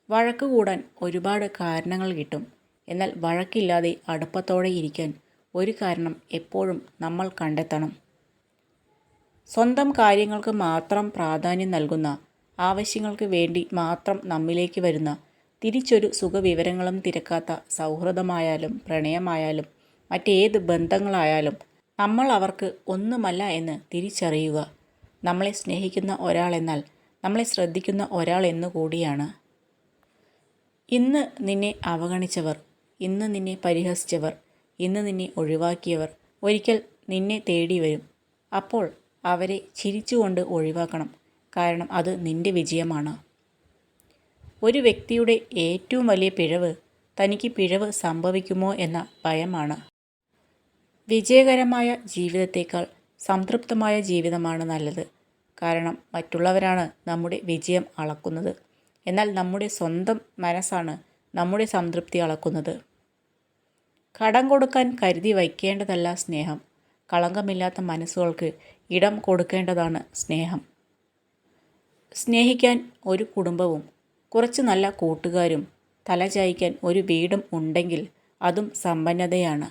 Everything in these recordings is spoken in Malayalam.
വഴക്ക് കൂടാൻ ഒരുപാട് കാരണങ്ങൾ കിട്ടും. എന്നാൽ വഴക്കില്ലാതെ അടുപ്പത്തോടെ ഇരിക്കാൻ ഒരു കാരണം എപ്പോഴും നമ്മൾ കണ്ടെത്തണം. സ്വന്തം കാര്യങ്ങൾക്ക് മാത്രം പ്രാധാന്യം നൽകുന്ന, ആവശ്യങ്ങൾക്ക് വേണ്ടി മാത്രം നമ്മിലേക്ക് വരുന്ന, തിരിച്ചൊരു സുഖവിവരങ്ങളും തിരക്കാത്ത സൗഹൃദമായാലും പ്രണയമായാലും മറ്റേത് ബന്ധങ്ങളായാലും നമ്മൾ അവർക്ക് ഒന്നുമല്ല എന്ന് തിരിച്ചറിയുക. നമ്മളെ സ്നേഹിക്കുന്ന ഒരാളെന്നാൽ നമ്മളെ ശ്രദ്ധിക്കുന്ന ഒരാൾ എന്നു കൂടിയാണ്. ഇന്ന് നിന്നെ അവഗണിച്ചവർ, ഇന്ന് നിന്നെ പരിഹസിച്ചവർ, ഇന്ന് നിന്നെ ഒഴിവാക്കിയവർ ഒരിക്കൽ നിന്നെ തേടി വരും. അപ്പോൾ അവരെ ചിരിച്ചുകൊണ്ട് ഒഴിവാക്കണം. കാരണം അത് നിന്റെ വിജയമാണ്. ഒരു വ്യക്തിയുടെ ഏറ്റവും വലിയ പിഴവ് തനിക്ക് പിഴവ് സംഭവിക്കുമോ എന്ന ഭയമാണ്. വിജയകരമായ ജീവിതത്തേക്കാൾ സംതൃപ്തമായ ജീവിതമാണ് നല്ലത്. കാരണം മറ്റുള്ളവരാണ് നമ്മുടെ വിജയം അളക്കുന്നത്. എന്നാൽ നമ്മുടെ സ്വന്തം മനസ്സാണ് നമ്മുടെ സംതൃപ്തി അളക്കുന്നത്. കടം കൊടുക്കാൻ കരുതി വയ്ക്കേണ്ടതല്ല സ്നേഹം. കളങ്കമില്ലാത്ത മനസ്സുകൾക്ക് ഇടം കൊടുക്കേണ്ടതാണ് സ്നേഹം. സ്നേഹിക്കാൻ ഒരു കുടുംബവും കുറച്ച് നല്ല കൂട്ടുകാരും തലചായ്ക്കാൻ ഒരു വീടും ഉണ്ടെങ്കിൽ അതും സമ്പന്നതയാണ്.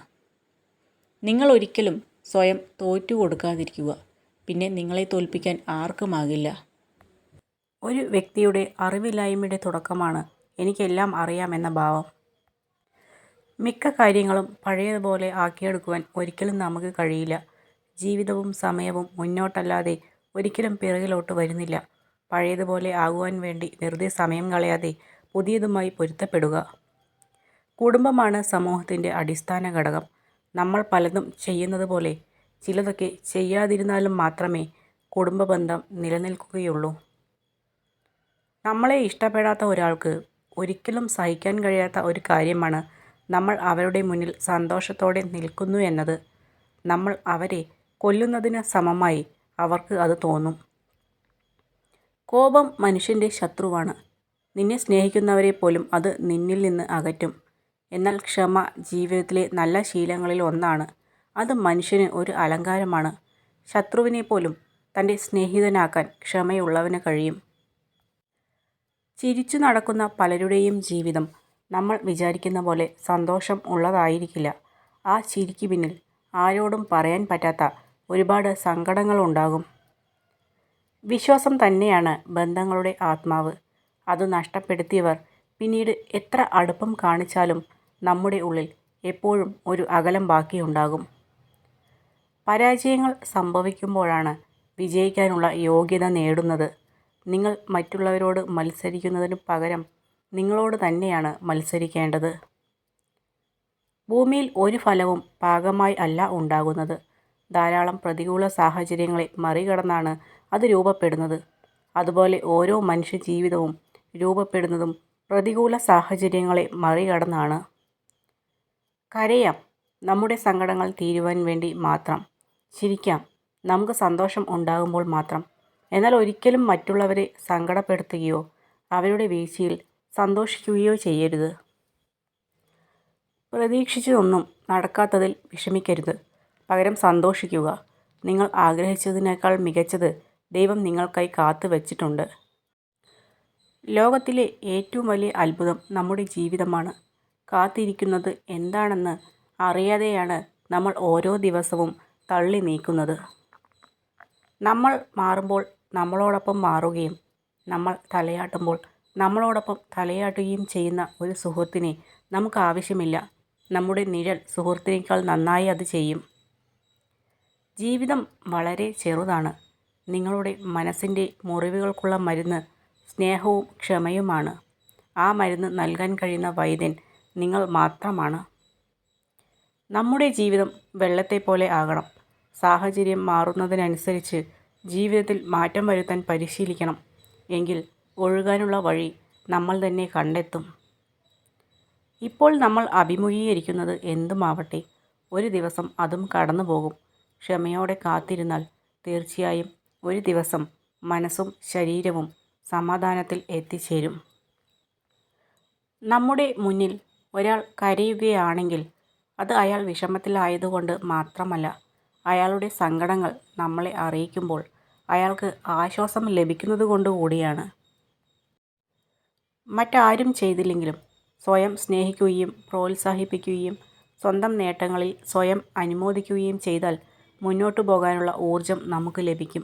നിങ്ങൾ ഒരിക്കലും സ്വയം തോറ്റു കൊടുക്കാതിരിക്കുക. പിന്നെ നിങ്ങളെ തോൽപ്പിക്കാൻ ആർക്കുമാകില്ല. ഒരു വ്യക്തിയുടെ അറിവില്ലായ്മയുടെ തുടക്കമാണ് എനിക്കെല്ലാം അറിയാമെന്ന ഭാവം. മിക്ക കാര്യങ്ങളും പഴയതുപോലെ ആക്കിയെടുക്കുവാൻ ഒരിക്കലും നമുക്ക് കഴിയില്ല. ജീവിതവും സമയവും മുന്നോട്ടല്ലാതെ ഒരിക്കലും പിറകിലോട്ട് വരുന്നില്ല. പഴയതുപോലെ ആകുവാൻ വേണ്ടി വെറുതെ സമയം കളയാതെ പുതിയതുമായി പൊരുത്തപ്പെടുക. കുടുംബമാണ് സമൂഹത്തിൻ്റെ അടിസ്ഥാന ഘടകം. നമ്മൾ പലതും ചെയ്യുന്നത് പോലെ ചിലതൊക്കെ ചെയ്യാതിരുന്നാലും മാത്രമേ കുടുംബബന്ധം നിലനിൽക്കുകയുള്ളൂ. നമ്മളെ ഇഷ്ടപ്പെടാത്ത ഒരാൾക്ക് ഒരിക്കലും സഹിക്കാൻ കഴിയാത്ത ഒരു കാര്യമാണ് നമ്മൾ അവരുടെ മുന്നിൽ സന്തോഷത്തോടെ നിൽക്കുന്നു എന്നത്. നമ്മൾ അവരെ കൊല്ലുന്നതിന് സമമായി അവർക്ക് അത് തോന്നും. കോപം മനുഷ്യൻ്റെ ശത്രുവാണ്. നിന്നെ സ്നേഹിക്കുന്നവരെ പോലും അത് നിന്നിൽ നിന്ന് അകറ്റും. എന്നാൽ ക്ഷമ ജീവിതത്തിലെ നല്ല ശീലങ്ങളിൽ ഒന്നാണ്. അത് മനുഷ്യന് ഒരു അലങ്കാരമാണ്. ശത്രുവിനെ പോലും തൻ്റെ സ്നേഹിതനാക്കാൻ ക്ഷമയുള്ളവന് കഴിയും. ചിരിച്ചു നടക്കുന്ന പലരുടെയും ജീവിതം നമ്മൾ വിചാരിക്കുന്ന പോലെ സന്തോഷം ഉള്ളതായിരിക്കില്ല. ആ ചിരിക്ക് പിന്നിൽ ആരോടും പറയാൻ പറ്റാത്ത ഒരുപാട് സങ്കടങ്ങളുണ്ടാകും. വിശ്വാസം തന്നെയാണ് ബന്ധങ്ങളുടെ ആത്മാവ്. അത് നഷ്ടപ്പെടുത്തിയവർ പിന്നീട് എത്ര അടുപ്പം കാണിച്ചാലും നമ്മുടെ ഉള്ളിൽ എപ്പോഴും ഒരു അകലം ബാക്കിയുണ്ടാകും. പരാജയങ്ങൾ സംഭവിക്കുമ്പോഴാണ് വിജയിക്കാനുള്ള യോഗ്യത നേടുന്നത്. നിങ്ങൾ മറ്റുള്ളവരോട് മത്സരിക്കുന്നതിനു പകരം നിങ്ങളോട് തന്നെയാണ് മത്സരിക്കേണ്ടത്. ഭൂമിയിൽ ഒരു ഫലവും പാകമായി അല്ല ഉണ്ടാകുന്നത്. ധാരാളം പ്രതികൂല സാഹചര്യങ്ങളെ മറികടന്നാണ് അത് രൂപപ്പെടുന്നത്. അതുപോലെ ഓരോ മനുഷ്യ ജീവിതവും രൂപപ്പെടുന്നതും പ്രതികൂല സാഹചര്യങ്ങളെ മറികടന്നാണ്. കരയാം, നമ്മുടെ സങ്കടങ്ങൾ തീരുവാൻ വേണ്ടി മാത്രം. ചിരിക്കാം, നമുക്ക് സന്തോഷം ഉണ്ടാകുമ്പോൾ മാത്രം. എന്നാൽ ഒരിക്കലും മറ്റുള്ളവരെ സങ്കടപ്പെടുത്തുകയോ അവരുടെ വീഴ്ചയിൽ സന്തോഷിക്കുകയോ ചെയ്യരുത്. പ്രതീക്ഷിച്ചതൊന്നും നടക്കാത്തതിൽ വിഷമിക്കരുത്. പകരം സന്തോഷിക്കുക. നിങ്ങൾ ആഗ്രഹിച്ചതിനേക്കാൾ മികച്ചത് ദൈവം നിങ്ങൾക്കായി കാത്തു വച്ചിട്ടുണ്ട്. ലോകത്തിലെ ഏറ്റവും വലിയ അത്ഭുതം നമ്മുടെ ജീവിതമാണ്. കാത്തിരിക്കുന്നത് എന്താണെന്ന് അറിയാതെയാണ് നമ്മൾ ഓരോ ദിവസവും തള്ളി നീക്കുന്നത്. നമ്മൾ മാറുമ്പോൾ നമ്മളോടൊപ്പം മാറുകയും നമ്മൾ തലയാട്ടുമ്പോൾ നമ്മളോടൊപ്പം തലയാട്ടുകയും ചെയ്യുന്ന ഒരു സുഹൃത്തിനെ നമുക്ക് ആവശ്യമില്ല. നമ്മുടെ നിഴൽ സുഹൃത്തിനേക്കാൾ നന്നായി അത് ചെയ്യും. ജീവിതം വളരെ ചെറുതാണ്. നിങ്ങളുടെ മനസ്സിൻ്റെ മുറിവുകൾക്കുള്ള മരുന്ന് സ്നേഹവും ക്ഷമയുമാണ്. ആ മരുന്ന് നൽകാൻ കഴിയുന്ന വൈദ്യൻ നിങ്ങൾ മാത്രമാണ്. നമ്മുടെ ജീവിതം വെള്ളത്തെപ്പോലെ ആകണം. സാഹചര്യം മാറുന്നതിനനുസരിച്ച് ജീവിതത്തിൽ മാറ്റം വരുത്താൻ പരിശീലിക്കണം. എങ്കിൽ ഒഴുകാനുള്ള വഴി നമ്മൾ തന്നെ കണ്ടെത്തും. ഇപ്പോൾ നമ്മൾ അഭിമുഖീകരിക്കുന്നത് എന്തുമാവട്ടെ, ഒരു ദിവസം അതും കടന്നു പോകും. ക്ഷമയോടെ കാത്തിരുന്നാൽ തീർച്ചയായും ഒരു ദിവസം മനസ്സും ശരീരവും സമാധാനത്തിൽ എത്തിച്ചേരും. നമ്മുടെ മുന്നിൽ ഒരാൾ കരയുകയാണെങ്കിൽ അത് അയാൾ വിഷമത്തിലായതുകൊണ്ട് മാത്രമല്ല, അയാളുടെ സങ്കടങ്ങൾ നമ്മളെ അറിയിക്കുമ്പോൾ അയാൾക്ക് ആശ്വാസം ലഭിക്കുന്നത് കൊണ്ട് കൂടിയാണ്. മറ്റാരും ചെയ്തില്ലെങ്കിലും സ്വയം സ്നേഹിക്കുകയും പ്രോത്സാഹിപ്പിക്കുകയും സ്വന്തം നേട്ടങ്ങളിൽ സ്വയം അനുമോദിക്കുകയും ചെയ്താൽ മുന്നോട്ടു പോകാനുള്ള ഊർജം നമുക്ക് ലഭിക്കും.